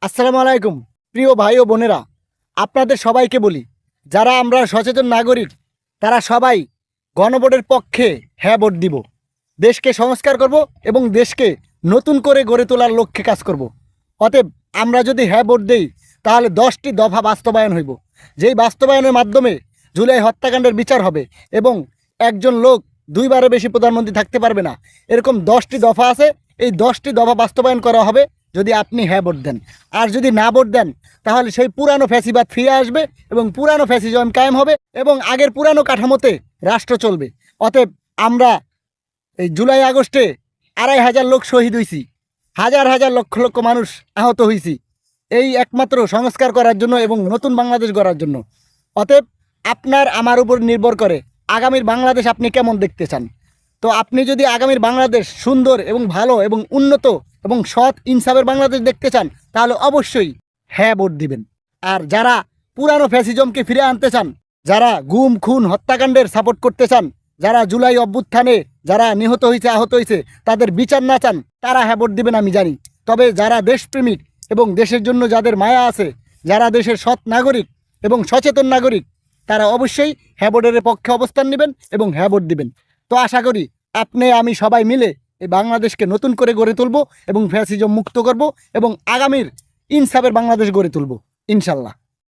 আসসালামু আলাইকুম। প্রিয় ভাই ও বোনেরা, আপনাদের সবাইকে বলি, যারা আমরা সচেতন নাগরিক তারা সবাই গণভোটের পক্ষে হ্যাঁ ভোট দিব। দেশকে সংস্কার করব এবং দেশকে নতুন করে গড়ে তোলার লক্ষ্যে কাজ করব। অতএব আমরা যদি হ্যাঁ ভোট দেই তাহলে 10টি দফা বাস্তবায়ন হইব, যেই বাস্তবায়নের মাধ্যমে জুলাই হত্যাকাণ্ডের বিচার হবে এবং একজন লোক দুইবারে বেশি প্রধানমন্ত্রী থাকতে পারবে না। এরকম 10টি দফা আছে, এই 10টি দফা বাস্তবায়ন করা হবে যদি আপনি হ্যাঁ ভোট দেন। আর যদি না ভোট দেন তাহলে সেই পুরানো ফ্যাসিবাদ ফিরে আসবে এবং পুরানো ফ্যাসিজম কায়েম হবে এবং আগের পুরানো কাঠামোতে রাষ্ট্র চলবে। অতএব আমরা এই জুলাই আগস্টে 2,500 লোক শহীদ হয়েছি, হাজার হাজার লক্ষ লক্ষ মানুষ আহত হয়েছি এই একমাত্র সংস্কার করার জন্য এবং নতুন বাংলাদেশ গড়ার জন্য। অতএব আপনার আমার উপর নির্ভর করে আগামীর বাংলাদেশ আপনি কেমন দেখতে চান। তো আপনি যদি আগামীর বাংলাদেশ সুন্দর এবং ভালো এবং উন্নত এবং সৎ ইনসাফের বাংলাদেশ দেখতে চান তাহলে অবশ্যই হ্যাঁ ভোট দিবেন। আর যারা পুরানো ফ্যাসিজমকে ফিরে আনতে চান, যারা গুম খুন হত্যাকাণ্ডের সাপোর্ট করতে চান, যারা জুলাই অভ্যুত্থানে যারা নিহত হয়েছে আহত হয়েছে তাদের বিচার না চান, তারা হ্যাঁ ভোট দিবেন আমি জানি। তবে যারা দেশপ্রেমিক এবং দেশের জন্য যাদের মায়া আছে, যারা দেশের সৎ নাগরিক এবং সচেতন নাগরিক, তারা অবশ্যই হ্যাঁ ভোটের পক্ষে অবস্থান নেবেন এবং হ্যাঁ ভোট দিবেন। তো আশা করি আপনি আমি সবাই মিলে এই বাংলাদেশকে নতুন করে গড়ে তুলব এবং ফ্যাসিজম মুক্ত করব এবং আগামীর ইনসাফের বাংলাদেশ গড়ে তুলব ইনশাল্লাহ।